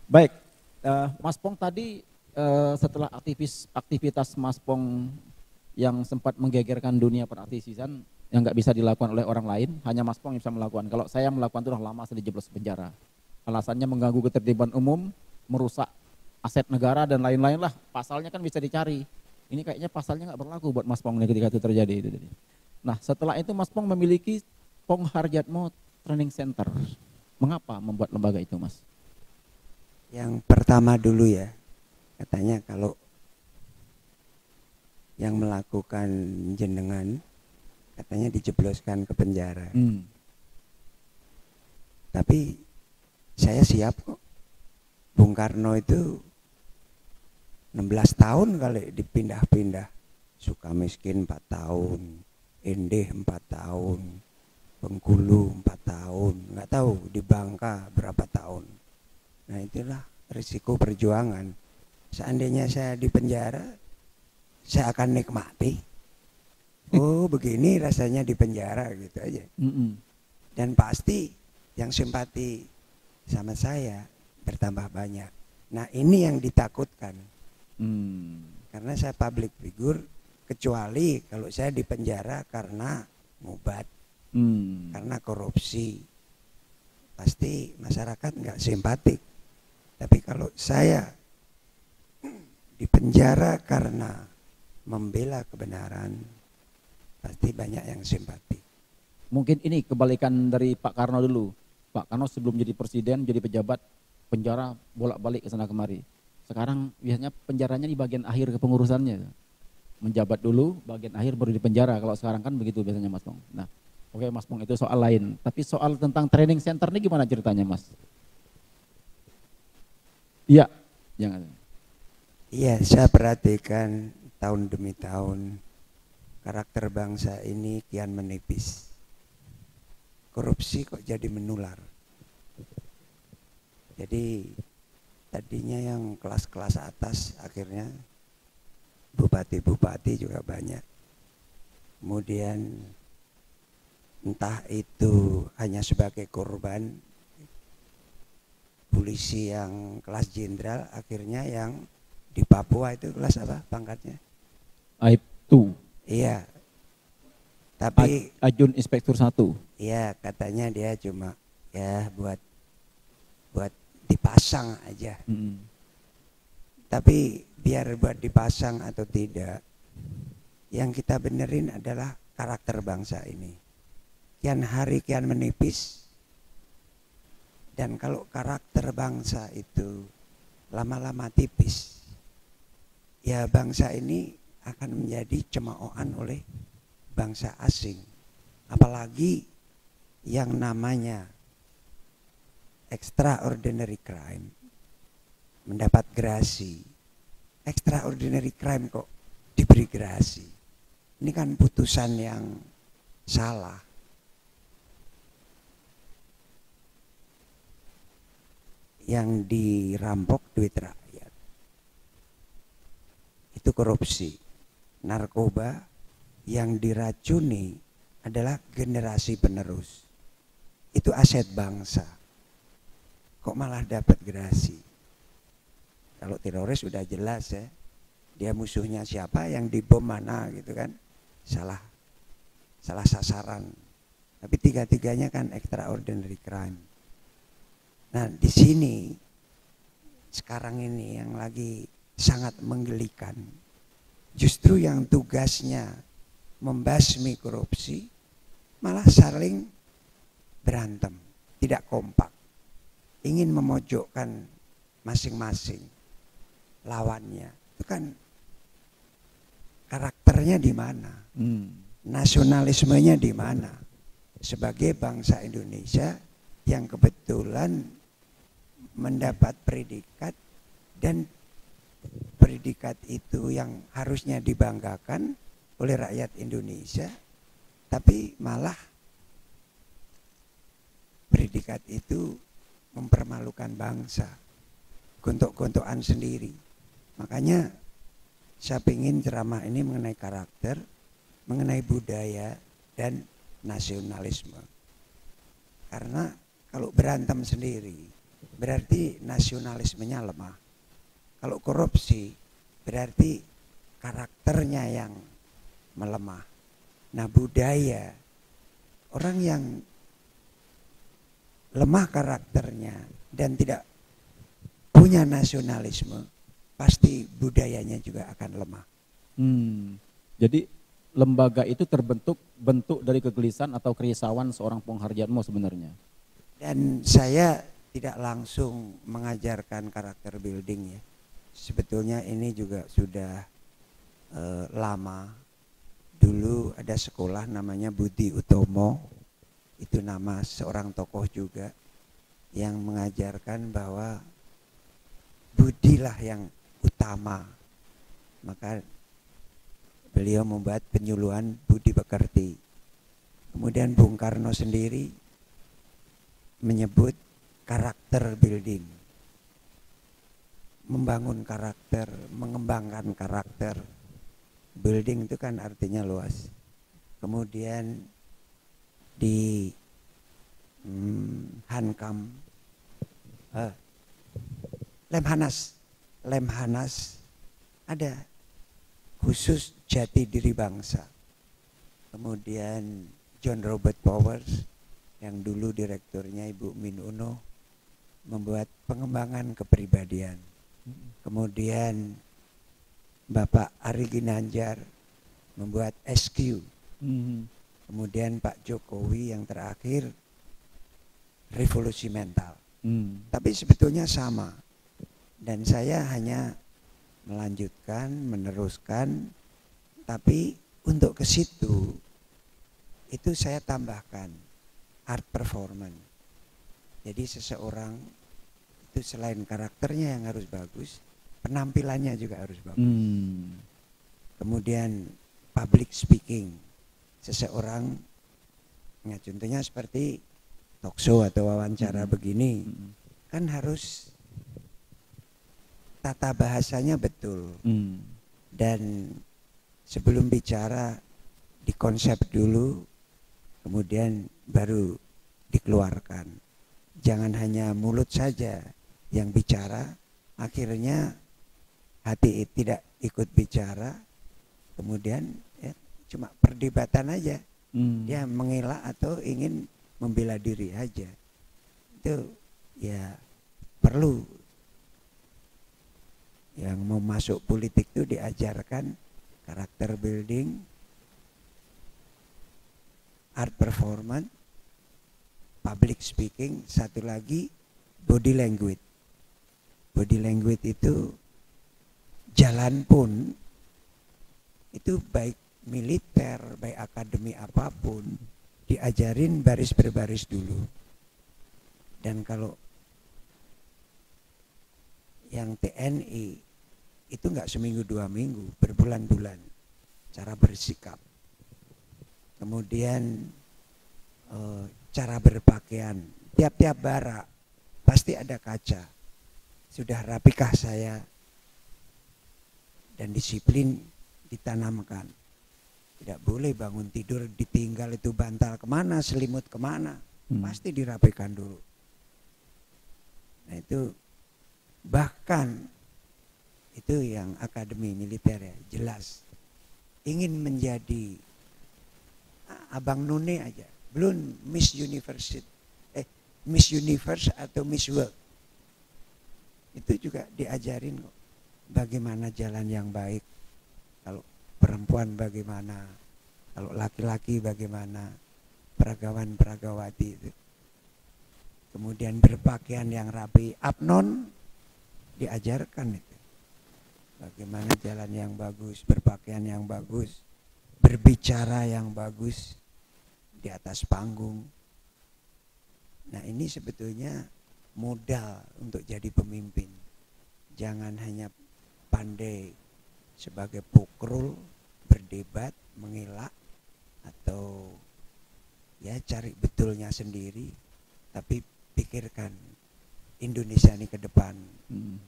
Baik, Mas Pong tadi setelah aktivitas Mas Pong yang sempat menggegerkan dunia peraktivisan yang nggak bisa dilakukan oleh orang lain, hanya Mas Pong yang bisa melakukan. Kalau saya melakukan itu udah lama saya dijeblos penjara. Alasannya mengganggu ketertiban umum, merusak aset negara dan lain-lain lah. Pasalnya kan bisa dicari. Ini kayaknya pasalnya nggak berlaku buat Mas Pong nih ketika itu terjadi. Nah setelah itu Mas Pong memiliki Pong Harjatmo Training Center. Mengapa membuat lembaga itu, Mas? Yang pertama dulu ya, katanya kalau yang melakukan jenengan katanya dijebloskan ke penjara. Tapi saya siap kok. Bung Karno itu 16 tahun kali dipindah-pindah. Sukamiskin 4 tahun, Endeh 4 tahun, Bengkulu 4 tahun, nggak tahu di Bangka berapa tahun. Nah itulah risiko perjuangan. Seandainya saya di penjara, saya akan nikmati. Oh begini rasanya di penjara gitu aja. Dan pasti yang simpati sama saya bertambah banyak. Nah ini yang ditakutkan. Karena saya public figure, kecuali kalau saya di penjara karena ngubat, karena korupsi, pasti masyarakat nggak simpatik. Tapi kalau saya di penjara karena membela kebenaran, pasti banyak yang simpati. Mungkin ini kebalikan dari Pak Karno dulu. Pak Karno sebelum jadi presiden, jadi pejabat, penjara bolak-balik ke sana kemari. Sekarang biasanya penjaranya di bagian akhir kepengurusannya. Menjabat dulu, bagian akhir baru di penjara. Kalau sekarang kan begitu biasanya Mas Pong. Nah, oke Mas Pong itu soal lain. Tapi soal tentang training center ini gimana ceritanya Mas? Iya, jangan. Iya, saya perhatikan tahun demi tahun karakter bangsa ini kian menipis. Korupsi kok jadi menular. Jadi tadinya yang kelas-kelas atas akhirnya bupati-bupati juga banyak. Kemudian entah itu hanya sebagai korban, polisi yang kelas jenderal akhirnya yang di Papua itu kelas apa pangkatnya? Aibtu. Iya. Tapi Ajun Inspektur 1. Iya, katanya dia cuma ya buat dipasang aja. Tapi biar buat dipasang atau tidak, yang kita benerin adalah karakter bangsa ini. Kian hari kian menipis. Dan kalau karakter bangsa itu lama-lama tipis, ya bangsa ini akan menjadi cemoohan oleh bangsa asing. Apalagi yang namanya extraordinary crime mendapat gerasi. Extraordinary crime kok diberi gerasi. Ini kan putusan yang salah. Yang dirampok duit rakyat itu korupsi. Narkoba yang diracuni adalah generasi penerus. Itu aset bangsa. Kok malah dapat gerasi? Kalau teroris sudah jelas ya, dia musuhnya siapa, yang dibom mana gitu kan, salah sasaran. Tapi tiga-tiganya kan extraordinary crime. Nah di sini sekarang ini yang lagi sangat menggelikan, justru yang tugasnya membasmi korupsi malah saling berantem, tidak kompak, ingin memojokkan masing-masing lawannya. Itu kan karakternya di mana, nasionalismenya di mana? Sebagai bangsa Indonesia yang kebetulan mendapat predikat, dan predikat itu yang harusnya dibanggakan oleh rakyat Indonesia, tapi malah predikat itu mempermalukan bangsa, gontok-gontokan sendiri. Makanya saya ingin ceramah ini mengenai karakter, mengenai budaya dan nasionalisme. Karena kalau berantem sendiri, berarti nasionalismenya lemah. Kalau korupsi berarti karakternya yang melemah. Nah, budaya, orang yang lemah karakternya dan tidak punya nasionalisme, pasti budayanya juga akan lemah. Jadi lembaga itu terbentuk bentuk dari kegelisahan atau kerisauan seorang Pong Hardjatmo sebenarnya. Dan saya tidak langsung mengajarkan karakter building ya. Sebetulnya ini juga sudah lama. Dulu ada sekolah namanya Budi Utomo, itu nama seorang tokoh juga yang mengajarkan bahwa budilah yang utama. Maka beliau membuat penyuluhan budi pekerti. Kemudian Bung Karno sendiri menyebut karakter building, membangun karakter, mengembangkan karakter. Building itu kan artinya luas. Kemudian di Hankam, Lemhanas ada khusus jati diri bangsa. Kemudian John Robert Powers yang dulu direkturnya Ibu Min Uno membuat pengembangan kepribadian. Kemudian Bapak Ari Ginanjar membuat SQ. Kemudian Pak Jokowi yang terakhir revolusi mental. Tapi sebetulnya sama. Dan saya hanya melanjutkan, meneruskan. Tapi untuk ke situ itu saya tambahkan art performance. Jadi seseorang itu selain karakternya yang harus bagus, penampilannya juga harus bagus. Kemudian public speaking, seseorang, nah contohnya seperti talk show atau wawancara begini, kan harus tata bahasanya betul. Dan sebelum bicara dikonsep dulu, kemudian baru dikeluarkan. Jangan hanya mulut saja yang bicara, akhirnya hati tidak ikut bicara, kemudian ya, cuma perdebatan aja. Dia mengelak atau ingin membela diri aja. Itu ya perlu yang mau masuk politik itu diajarkan karakter building, art performance, public speaking, satu lagi body language. Body language itu jalan pun itu baik militer, baik akademi apapun diajarin baris berbaris dulu. Dan kalau yang TNI itu enggak seminggu 2 minggu, berbulan-bulan cara bersikap. Kemudian cara berpakaian, tiap-tiap barak pasti ada kaca. Sudah rapikah saya? Dan disiplin ditanamkan. Tidak boleh bangun tidur ditinggal itu bantal kemana, selimut kemana, pasti dirapikan dulu. Nah itu bahkan itu yang akademi militer ya, jelas ingin menjadi Abang None aja, belum Miss Universe atau Miss World. Itu juga diajarin kok bagaimana jalan yang baik. Kalau perempuan bagaimana, kalau laki-laki bagaimana, peragawan-peragawati itu. Kemudian berpakaian yang rapi, abnon diajarkan itu. Bagaimana jalan yang bagus, berpakaian yang bagus, berbicara yang bagus di atas panggung. Nah ini sebetulnya modal untuk jadi pemimpin. Jangan hanya pandai sebagai pokrul, berdebat, mengelak, atau ya cari betulnya sendiri, tapi pikirkan Indonesia ini ke depan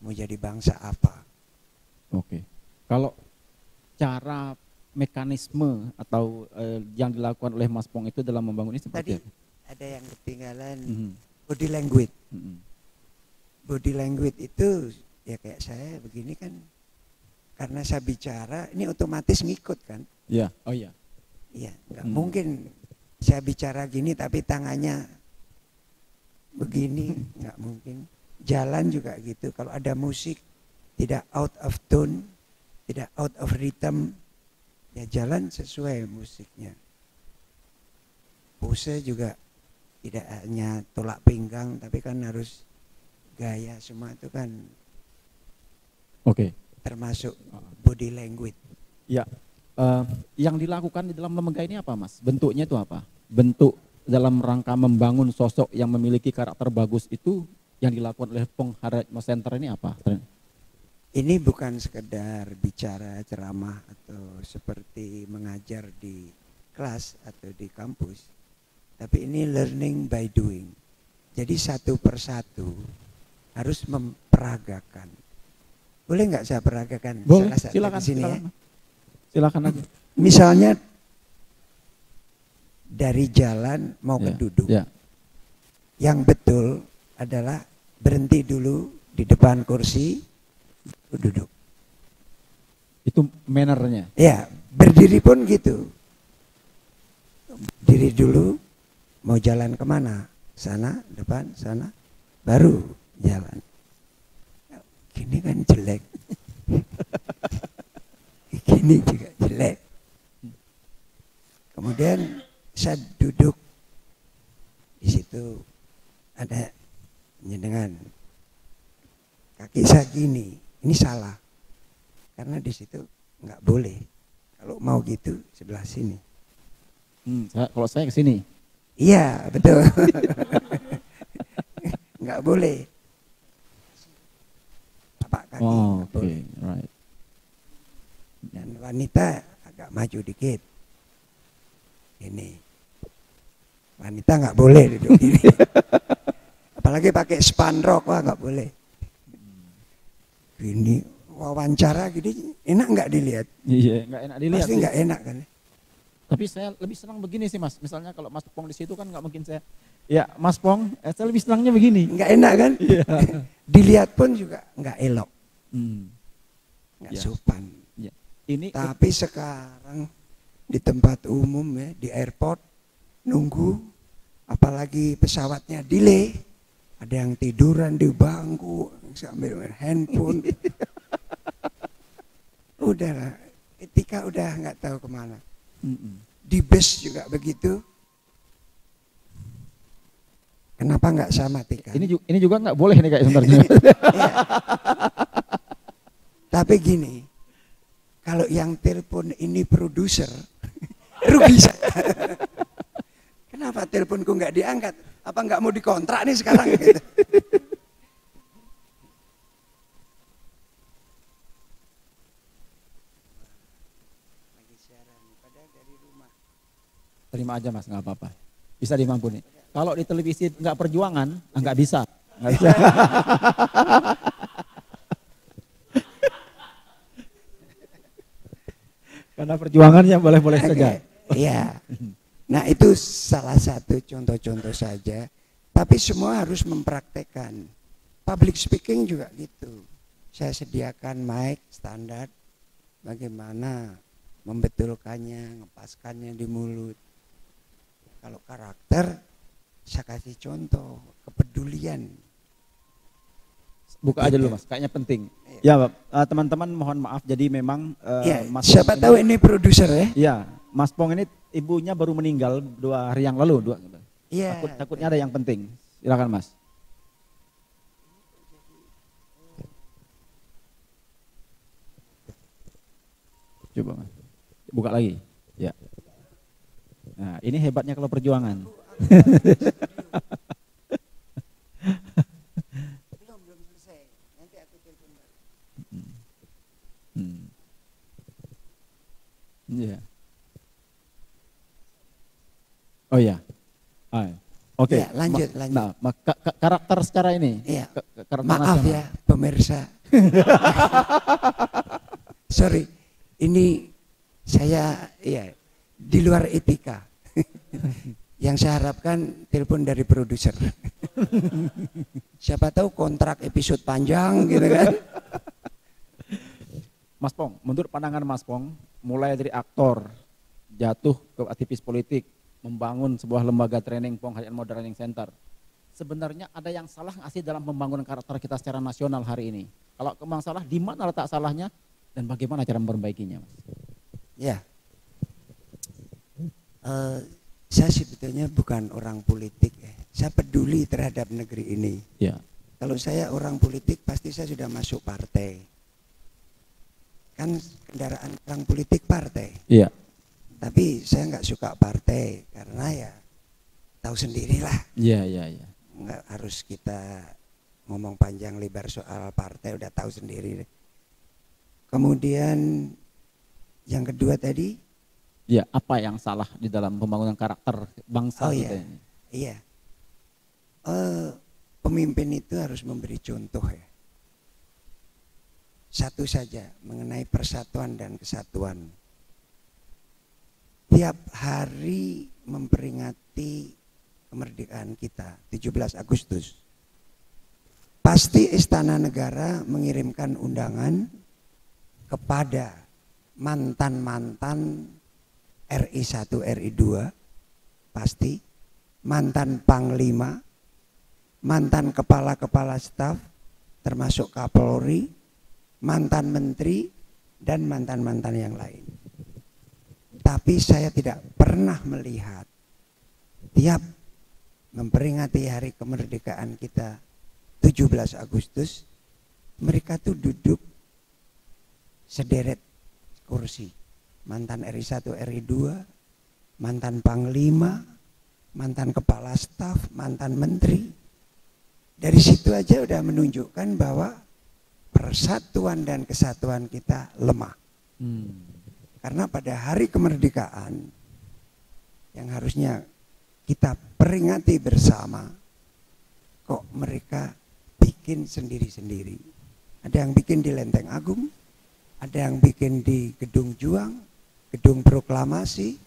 mau jadi bangsa apa. Oke. Kalau cara mekanisme atau yang dilakukan oleh Mas Pong itu dalam membangun ini seperti tadi ada yang ketinggalan body language. body language itu ya kayak saya begini kan, karena saya bicara ini otomatis ngikut kan. Iya, oh iya. Iya, nggak mungkin saya bicara gini tapi tangannya begini, nggak mungkin. Jalan juga gitu, kalau ada musik tidak out of tone, tidak out of rhythm, ya jalan sesuai musiknya. Pose juga tidak hanya tolak pinggang, tapi kan harus gaya, semua itu kan termasuk body language. Ya, yang dilakukan di dalam lembaga ini apa, Mas? Bentuknya itu apa? Bentuk dalam rangka membangun sosok yang memiliki karakter bagus itu yang dilakukan oleh Pong Haratma Center ini apa? Ini bukan sekedar bicara ceramah atau seperti mengajar di kelas atau di kampus, tapi ini learning by doing. Jadi satu persatu harus memperagakan. Boleh nggak saya peragakan? Boleh, silakan. Sini silakan. Ya? Silakan aja. Misalnya dari jalan mau ke duduk. Ya. Yang betul adalah berhenti dulu di depan kursi, duduk. Itu mannernya. Ya, berdiri pun gitu. Diri dulu, mau jalan kemana? Sana, depan, sana, baru jalan. Gini kan jelek. Gini juga jelek. Kemudian saya duduk di situ, ada dengan kaki saya gini, ini salah karena di situ nggak boleh. Kalau mau gitu sebelah sini. Kalau saya ke sini. Iya betul. Nggak boleh. Tapak kaki. Oh, oke, boleh. right. Dan wanita agak maju dikit. Ini wanita nggak boleh duduk gini. Apalagi pakai spanrok, wah nggak boleh. Gini wawancara gini enak nggak dilihat? Iya, nggak enak dilihat. Pasti nggak enak kan? Tapi saya lebih senang begini sih, Mas. Misalnya kalau Mas Pong di situ kan nggak mungkin saya. Ya Mas Pong, saya lebih senangnya begini. Nggak enak kan? Iya. Dilihat pun juga nggak elok, nggak Ya. sopan. Ya. Ini. Tapi sekarang di tempat umum ya, di airport nunggu, apalagi pesawatnya delay, ada yang tiduran di bangku sambil main handphone. Udahlah, etika udah nggak tahu kemana. Di bus juga begitu. Kenapa nggak saya matikan? Ini juga nggak boleh nih kayak sebenarnya. Ya. Tapi gini, kalau yang telepon ini produser, rugi saya. Kenapa teleponku nggak diangkat? Apa nggak mau dikontrak nih sekarang? Gitu. Lagi siaran, padahal dari rumah. Terima aja Mas, nggak apa-apa. Bisa dimampuni. Kalau di televisi nggak perjuangan, nggak bisa. Nggak bisa. Karena perjuangannya boleh-boleh saja. Iya. Nah itu salah satu contoh-contoh saja. Tapi semua harus mempraktekkan. Public speaking juga gitu. Saya sediakan mic standar. Bagaimana membetulkannya, ngepaskannya di mulut. Kalau karakter, saya kasih contoh kepedulian. Buka aja dulu Mas, kayaknya penting. Ya teman-teman mohon maaf, jadi memang ya, Mas siapa tahu ini produser ya? Iya, Mas Pong ini ibunya baru meninggal 2 hari yang lalu. Iya. Takutnya ada yang penting. Silakan Mas. Coba Mas, buka lagi. Ya. Nah, ini hebatnya kalau perjuangan. Belum selesai. Nanti aku telepon balik. Iya. Oh iya. Oke. Ya, lanjut. Nah, karakter secara ini. Iya. Karakter Maaf nasional. ya pemirsa. Sorry, ini saya ya di luar etika. Yang saya harapkan telepon dari produser. Siapa tahu kontrak episode panjang gitu kan. Mas Pong, menurut pandangan Mas Pong, mulai dari aktor, jatuh ke aktivis politik, membangun sebuah lembaga training Pong Harian Training Center. Sebenarnya ada yang salah nggak sih dalam pembangunan karakter kita secara nasional hari ini? Kalau memang salah, di mana letak salahnya dan bagaimana cara memperbaikinya, Mas? Ya, saya sebetulnya bukan orang politik ya. Saya peduli terhadap negeri ini. Ya. Kalau saya orang politik pasti saya sudah masuk partai. Kan kendaraan orang politik partai. Iya. Tapi saya nggak suka partai karena ya tahu sendirilah. Iya, iya, iya. Nggak harus kita ngomong panjang lebar soal partai, udah tahu sendiri. Kemudian yang kedua tadi. Ya, apa yang salah di dalam pembangunan karakter bangsa kita ini? Iya. Pemimpin itu harus memberi contoh ya. Satu saja mengenai persatuan dan kesatuan. Tiap hari memperingati kemerdekaan kita 17 Agustus. Pasti Istana Negara mengirimkan undangan kepada mantan-mantan RI 1, RI 2, pasti mantan Panglima, mantan kepala-kepala staf, termasuk Kapolri, mantan menteri, dan mantan-mantan yang lain. Tapi saya tidak pernah melihat tiap memperingati hari kemerdekaan kita 17 Agustus, mereka tuh duduk sederet kursi. Mantan RI 1, RI 2, mantan Panglima, mantan Kepala Staf, mantan Menteri. Dari situ aja udah menunjukkan bahwa persatuan dan kesatuan kita lemah. Karena pada hari kemerdekaan yang harusnya kita peringati bersama, kok mereka bikin sendiri-sendiri. Ada yang bikin di Lenteng Agung, ada yang bikin di Gedung Juang, Gedung Proklamasi,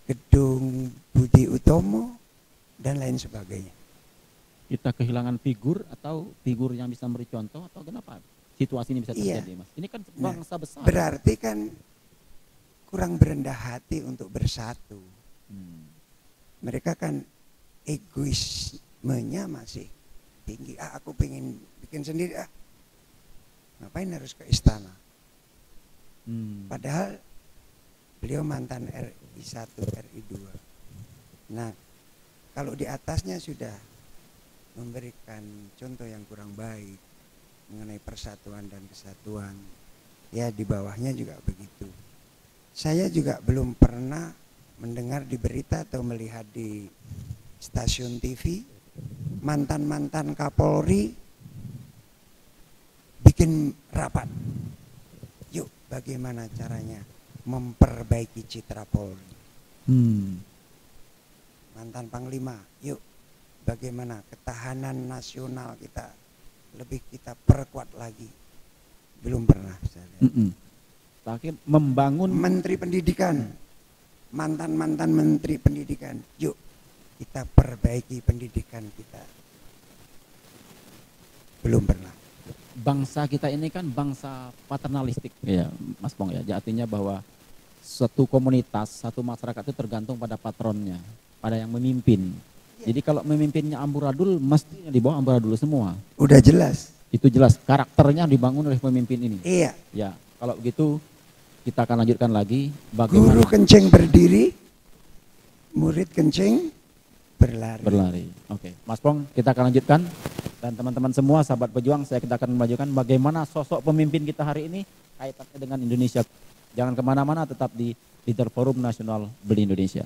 Gedung Budi Utomo, dan lain sebagainya. Kita kehilangan figur atau figur yang bisa memberi contoh atau kenapa situasi ini bisa terjadi, Mas? Ini kan bangsa besar. Berarti kan kurang berendah hati untuk bersatu. Mereka kan egoismenya masih tinggi. Aku pengen bikin sendiri. Ngapain harus ke istana? Padahal beliau mantan RI 1, RI 2. Nah, kalau di atasnya sudah memberikan contoh yang kurang baik mengenai persatuan dan kesatuan, ya di bawahnya juga begitu. Saya juga belum pernah mendengar di berita atau melihat di stasiun TV mantan-mantan Kapolri bikin rapat. Yuk, bagaimana caranya memperbaiki citra Polri. Mantan Panglima, yuk bagaimana ketahanan nasional kita lebih kita perkuat lagi. Belum pernah saya lihat. Membangun Menteri Pendidikan, mantan-mantan Menteri Pendidikan, yuk kita perbaiki pendidikan kita. Belum pernah. Bangsa kita ini kan bangsa paternalistik ya Mas Pong ya. Artinya bahwa suatu komunitas, satu masyarakat itu tergantung pada patronnya, pada yang memimpin. Jadi kalau memimpinnya amburadul, mestinya di bawah amburadul semua. Udah jelas. Itu jelas karakternya dibangun oleh pemimpin ini. Iya. Ya, kalau begitu kita akan lanjutkan lagi bagaimana guru kencing berdiri, murid kencing berlari. Oke, Mas Pong, kita akan lanjutkan. Dan teman-teman semua, sahabat pejuang, kita akan memajukan bagaimana sosok pemimpin kita hari ini kaitannya dengan Indonesia. Jangan kemana-mana, tetap di Leader Forum Nasional Beli Indonesia.